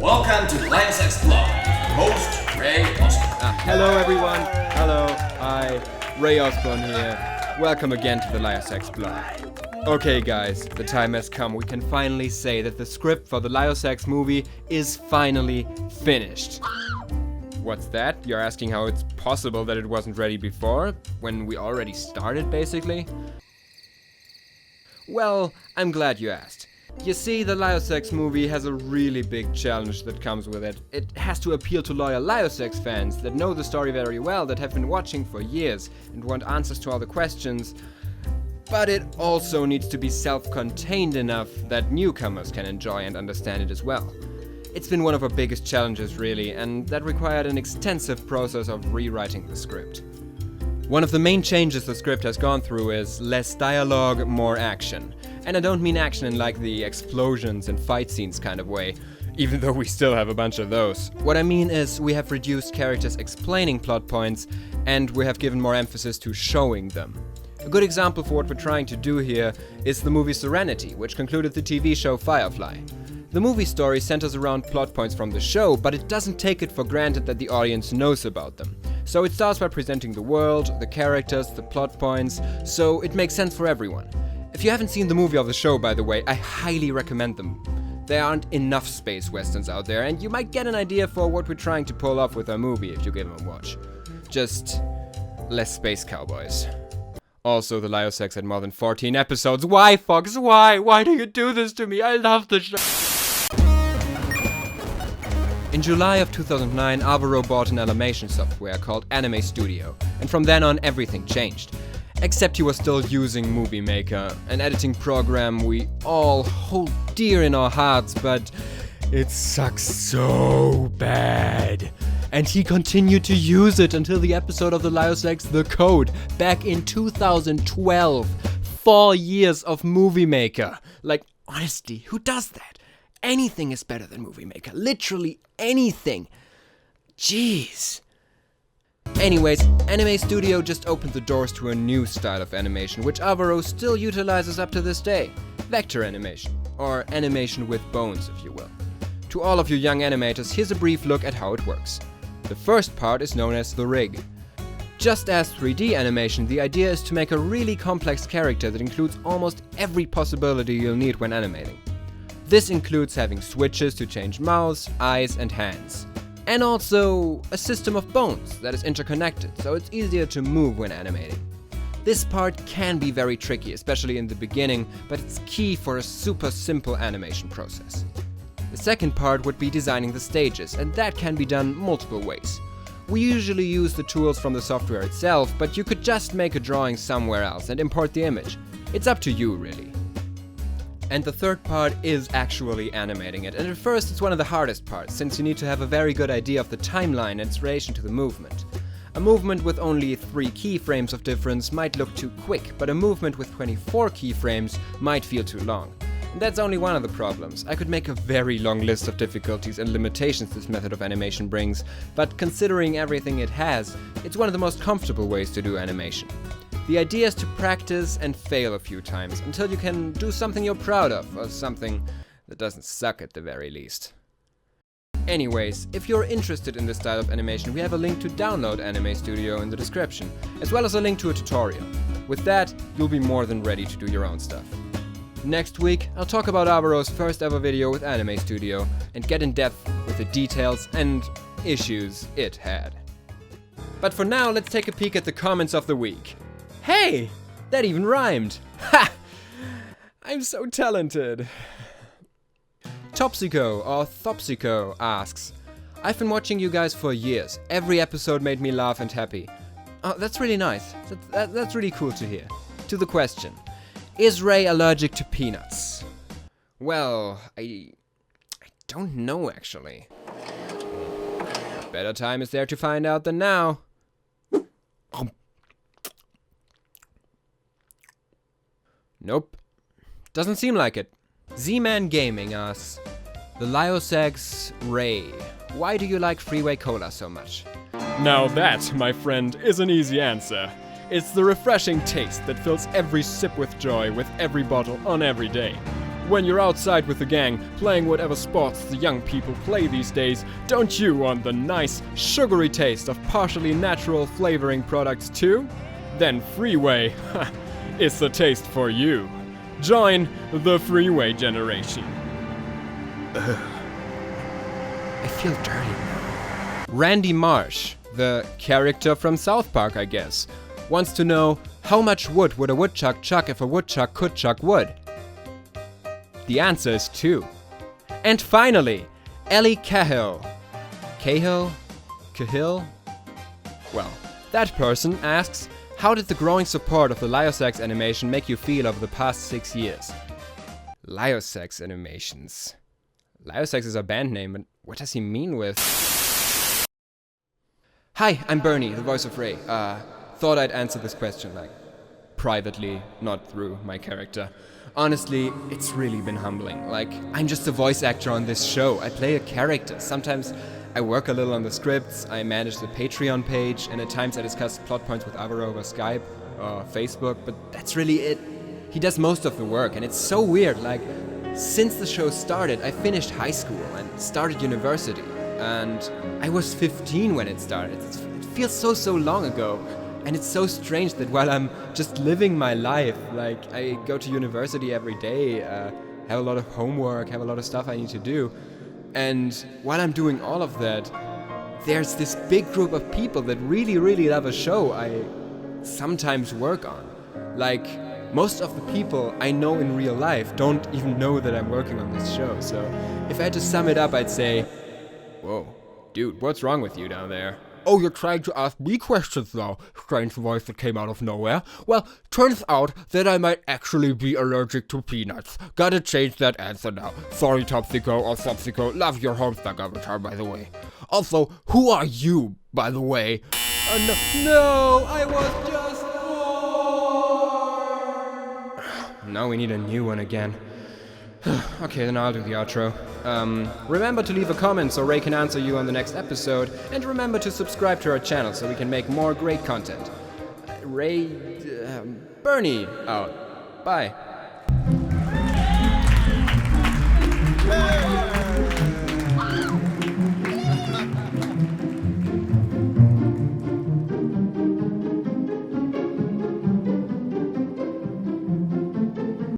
Welcome to LYOSACKS BLOG. Host Ray Osborne. Hello everyone. Hello. Hi. Ray Osborne here. Welcome again to the LYOSACKS BLOG. Okay guys, the time has come. We can finally say that the script for the LYOSACKS movie is finally finished. What's that? You're asking how it's possible that it wasn't ready before, when we already started basically? Well, I'm glad you asked. You see, the LYOSACKS movie has a really big challenge that comes with it. It has to appeal to loyal LYOSACKS fans that know the story very well, that have been watching for years and want answers to all the questions. But it also needs to be self-contained enough that newcomers can enjoy and understand it as well. It's been one of our biggest challenges really, and that required an extensive process of rewriting the script. One of the main changes the script has gone through is less dialogue, more action. And I don't mean action in like the explosions and fight scenes kind of way, even though we still have a bunch of those. What I mean is we have reduced characters explaining plot points, and we have given more emphasis to showing them. A good example for what we're trying to do here is the movie Serenity, which concluded the TV show Firefly. The movie story centers around plot points from the show, but it doesn't take it for granted that the audience knows about them. So it starts by presenting the world, the characters, the plot points, so it makes sense for everyone. If you haven't seen the movie or the show, by the way, I highly recommend them. There aren't enough space westerns out there, and you might get an idea for what we're trying to pull off with our movie if you give them a watch. Just less space cowboys. Also, the LYOSACKS had more than 14 episodes. Why, Fox? Why? Why do you do this to me? I love the show. In July of 2009, Alvaro bought an animation software called Anime Studio, and from then on everything changed. Except he was still using Movie Maker, an editing program we all hold dear in our hearts, but it sucks so bad. And he continued to use it until the episode of the LYOSACKS The Code, back in 2012. 4 years of Movie Maker. Like, honestly, who does that? Anything is better than Movie Maker. Literally anything. Jeez. Anyways, Anime Studio just opened the doors to a new style of animation, which Alvaro still utilizes up to this day. Vector animation, or animation with bones, if you will. To all of you young animators, here's a brief look at how it works. The first part is known as the rig. Just as 3D animation, the idea is to make a really complex character that includes almost every possibility you'll need when animating. This includes having switches to change mouths, eyes, and hands. And also a system of bones that is interconnected, so it's easier to move when animating. This part can be very tricky, especially in the beginning, but it's key for a super simple animation process. The second part would be designing the stages, and that can be done multiple ways. We usually use the tools from the software itself, but you could just make a drawing somewhere else and import the image. It's up to you, really. And the third part is actually animating it, and at first it's one of the hardest parts, since you need to have a very good idea of the timeline and its relation to the movement. A movement with only 3 keyframes of difference might look too quick, but a movement with 24 keyframes might feel too long. And that's only one of the problems. I could make a very long list of difficulties and limitations this method of animation brings, but considering everything it has, it's one of the most comfortable ways to do animation. The idea is to practice and fail a few times until you can do something you're proud of, or something that doesn't suck at the very least. Anyways, if you're interested in this style of animation, we have a link to download Anime Studio in the description, as well as a link to a tutorial. With that, you'll be more than ready to do your own stuff. Next week, I'll talk about Alvaro's first ever video with Anime Studio, and get in depth with the details and issues it had. But for now, let's take a peek at the comments of the week. Hey! That even rhymed! Ha! I'm so talented! Topsico, or Thopsico, asks, I've been watching you guys for years. Every episode made me laugh and happy. Oh, that's really nice. That's really cool to hear. To the question. Is Ray allergic to peanuts? Well, I don't know actually. Better time is there to find out than now. Nope. Doesn't seem like it. Z-Man Gaming asks, the LYOSACKS Ray, why do you like Freeway Cola so much? Now that, my friend, is an easy answer. It's the refreshing taste that fills every sip with joy with every bottle on every day. When you're outside with the gang, playing whatever sports the young people play these days, don't you want the nice, sugary taste of partially natural flavoring products too? Then Freeway is the taste for you. Join the Freeway generation. I feel dirty now. Randy Marsh, the character from South Park, I guess, wants to know how much wood would a woodchuck chuck if a woodchuck could chuck wood? The answer is 2. And finally, Ellie Cahill. Cahill? Well, that person asks, how did the growing support of the LYOSACKS animation make you feel over the past 6 years? LYOSACKS animations. LYOSACKS is a band name, but what does he mean with... Hi, I'm Bernie, the voice of Ray. Thought I'd answer this question, privately, not through my character. Honestly, it's really been humbling. I'm just a voice actor on this show. I play a character. Sometimes I work a little on the scripts, I manage the Patreon page, and at times I discuss plot points with Alvaro over Skype or Facebook, but that's really it. He does most of the work, and it's so weird. Since the show started, I finished high school and started university, and I was 15 when it started. It feels so long ago. And it's so strange that while I'm just living my life, I go to university every day, have a lot of homework, have a lot of stuff I need to do. And while I'm doing all of that, there's this big group of people that really love a show I sometimes work on. Most of the people I know in real life don't even know that I'm working on this show. So if I had to sum it up, I'd say, whoa, dude, what's wrong with you down there? Oh, you're trying to ask me questions now, strange voice that came out of nowhere. Well, turns out that I might actually be allergic to peanuts. Gotta change that answer now. Sorry, Topsico or Topsico. Love your Homestuck avatar, by the way. Also, who are you, by the way? No, I was just born! Now we need a new one again. Okay, then I'll do the outro. Remember to leave a comment so Ray can answer you on the next episode, and remember to subscribe to our channel so we can make more great content. Bernie out. Bye.